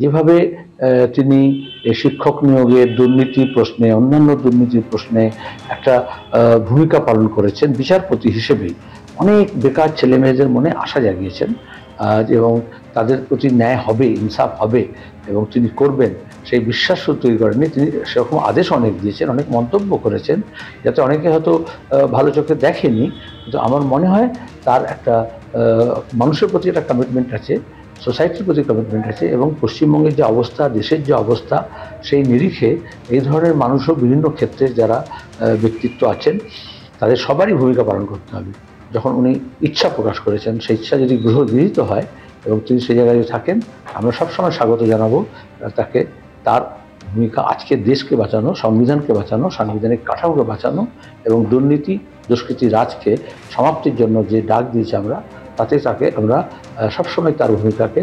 যেভাবে তিনি শিক্ষক নিয়োগের দুর্নীতি প্রশ্নে, অন্যান্য দুর্নীতির প্রশ্নে একটা ভূমিকা পালন করেছেন বিচারপতি হিসেবেই, অনেক বেকার ছেলেমেয়েদের মনে আশা জাগিয়েছেন এবং তাদের প্রতি ন্যায় হবে, ইনসাফ হবে এবং তিনি করবেন সেই বিশ্বাস তৈরি করেননি। তিনি সেরকম আদেশ অনেক দিয়েছেন, অনেক মন্তব্য করেছেন, যাতে অনেকে হয়তো ভালো চোখে দেখেনি, কিন্তু আমার মনে হয় তার একটা মানুষের প্রতি একটা কমিটমেন্ট আছে, সোসাইটির প্রতি কমিটমেন্ট আছে এবং পশ্চিমবঙ্গের যে অবস্থা, দেশের যে অবস্থা, সেই নিরিখে এই ধরনের মানুষও বিভিন্ন ক্ষেত্রে যারা ব্যক্তিত্ব আছেন তাদের সবারই ভূমিকা পালন করতে হবে। যখন উনি ইচ্ছা প্রকাশ করেছেন, সেই ইচ্ছা যদি গৃহীত হয় এবং তিনি সেই জায়গায় থাকেন, আমরা সবসময় স্বাগত জানাবো তাকে। তার ভূমিকা আজকে দেশকে বাঁচানো, সংবিধানকে বাঁচানো, সাংবিধানিক কাঠামোকে বাঁচানো এবং দুর্নীতি দুষ্কৃতি রাজকে সমাপ্তির জন্য যে ডাক দিয়েছি আমরা, তাতে তাকে আমরা সবসময় তার ভূমিকাকে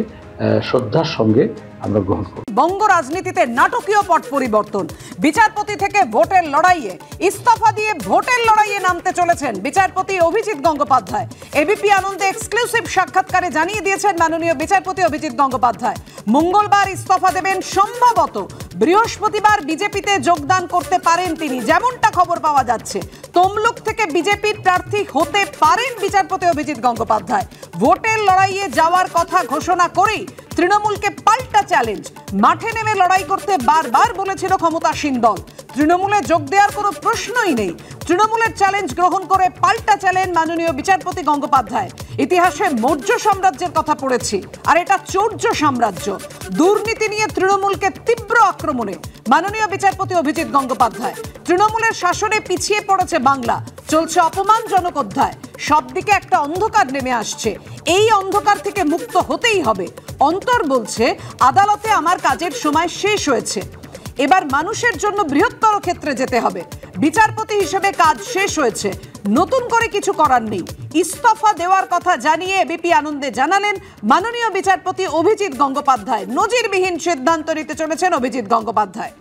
শ্রদ্ধার সঙ্গে আমরা গ্রহণ করি। বঙ্গ রাজনীতিতে নাটকীয় পট পরিবর্তন। বিচারপতি থেকে ভোটের লড়াইয়ে ইস্তফা দিয়ে ভোটের লড়াইয়ে নামতে চলেছেন বিচারপতি অভিজিৎ গঙ্গোপাধ্যায়। এবিপি আনন্দে এক্সক্লুসিভ সাক্ষাৎকারে জানিয়ে দিয়েছেন মাননীয় বিচারপতি অভিজিৎ গঙ্গোপাধ্যায় মঙ্গলবার ইস্তফা দেবেন, সম্ভবত বৃহস্পতিবার বিজেপিতে যোগদান করতে পারেন তিনি, যেমনটা খবর পাওয়া যাচ্ছে। তমলুক থেকে বিজেপির প্রার্থী হতে পারেন বিচারপতি অভিজিৎ গঙ্গোপাধ্যায়। ভোটের লড়াইয়ে যাওয়ার কথা ঘোষণা করেই তৃণমূলকে পাল্টা চ্যালেঞ্জ। মাঠে নেমে লড়াই করতে বারবার বলেছিল ক্ষমতাসীন দল, তৃণমূলে যোগ দেওয়ার কোনো প্রশ্নই নেই। তৃণমূলের চ্যালেঞ্জ গ্রহণ করে পাল্টা চ্যালেঞ্জ মাননীয় বিচারপতি গঙ্গোপাধ্যায়। ইতিহাসে মৌর্য সাম্রাজ্যের কথা পড়েছি, আর এটা চৌর্য সাম্রাজ্য। দুর্নীতি নিয়ে তৃণমূলকে তীব্র আক্রমণে মাননীয় বিচারপতি অভিজিৎ গঙ্গোপাধ্যায়। তৃণমূলের শাসনে পিছিয়ে পড়েছে বাংলা, চলছে অপমানজনক অধ্যায়, সব দিকে একটা অন্ধকার নেমে আসছে। এই অন্ধকার থেকে মুক্ত হতেই হবে। অন্তর বলছে আদালতে আমার কাজের সময় শেষ হয়েছে, এবার মানুষের জন্য বৃহত্তর ক্ষেত্রে যেতে হবে। বিচারপতি হিসেবে কাজ শেষ হয়েছে, নতুন করে কিছু করার নেই। ইস্তফা দেওয়ার কথা জানিয়ে এবিপি আনন্দে জানালেন মাননীয় বিচারপতি অভিজিৎ গঙ্গোপাধ্যায়। নজিরবিহীন সিদ্ধান্ত নিতে চলেছেন অভিজিৎ গঙ্গোপাধ্যায়।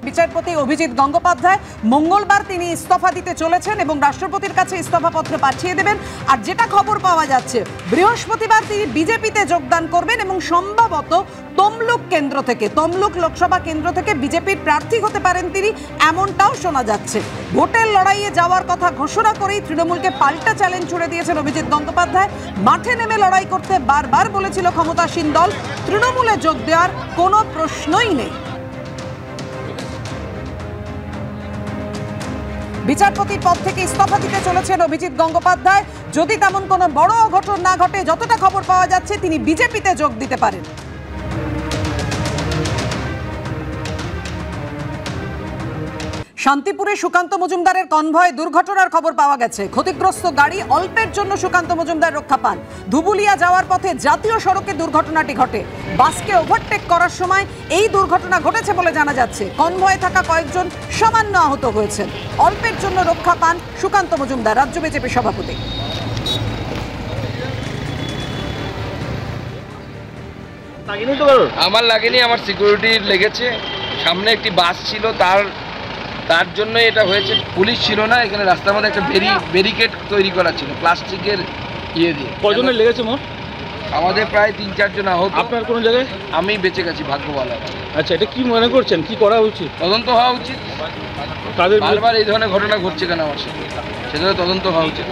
বিচারপতি অভিজিৎ গঙ্গোপাধ্যায় মঙ্গলবার তিনি ইস্তফা দিতে চলেছেন এবং রাষ্ট্রপতির কাছে ইস্তফাপত্র পাঠিয়ে দেবেন। আর যেটা খবর পাওয়া যাচ্ছে, বৃহস্পতিবার তিনি বিজেপিতে যোগদান করবেন এবং সম্ভবত তমলুক কেন্দ্র থেকে, তমলুক লোকসভা কেন্দ্র থেকে বিজেপির প্রার্থী হতে পারেন তিনি, এমনটাও শোনা যাচ্ছে। ভোটের লড়াইয়ে যাওয়ার কথা ঘোষণা করেই তৃণমূলকে পাল্টা চ্যালেঞ্জ ছুড়ে দিয়েছেন অভিজিৎ গঙ্গোপাধ্যায়। মাঠে নেমে লড়াই করতে বারবার বলেছিল ক্ষমতাসীন দল, তৃণমূলে যোগ দেওয়ার কোনো প্রশ্নই নেই। বিচারপতির পদ থেকে ইস্তফা দিতে চলেছেন অভিজিৎ গঙ্গোপাধ্যায়। যদি তেমন কোনো বড় অঘটন না ঘটে, যতটা খবর পাওয়া যাচ্ছে তিনি বিজেপিতে যোগ দিতে পারেন। শান্তিপুরে সুকান্ত মজুমদারের কনভয় দুর্ঘটনার খবর পাওয়া গেছে। ক্ষতিগ্রস্ত গাড়ি, অল্পের জন্য সুকান্ত মজুমদার রক্ষা পান। ধুবুলিয়া যাওয়ার পথে জাতীয় সড়কে দুর্ঘটনাটি ঘটে। বাসকে ওভারটেক করার সময় এই দুর্ঘটনা ঘটেছে বলে জানা যাচ্ছে। কনভয়ে থাকা কয়েকজন সামান্য আহত হয়েছেন। অল্পের জন্য রক্ষা পান সুকান্ত মজুমদার, রাজ্য বিজেপি সভাপতি। আমার লাগেনি, আমার সিকিউরিটির লেগেছে। সামনে একটি বাস ছিল, তার জন্য এটা হয়েছে। পুলিশ ছিল না এখানে, রাস্তার মধ্যে একটা ব্যারিকেড তৈরি করা ছিল প্লাস্টিকের ইয়ে দিয়ে। কজনের লেগেছে মোট? আমাদের প্রায় 3-4 জন আহত। আপনার কোন জায়গায়? আমি বেঁচে গেছি, ভাগ্যবালা। আচ্ছা, এটা কি মনে করছেন, কি করা উচিত? তদন্ত হওয়া উচিত। বারবার এই ধরনের ঘটনা ঘটছে কেন আমার সাথে, সেটা তদন্ত হওয়া উচিত।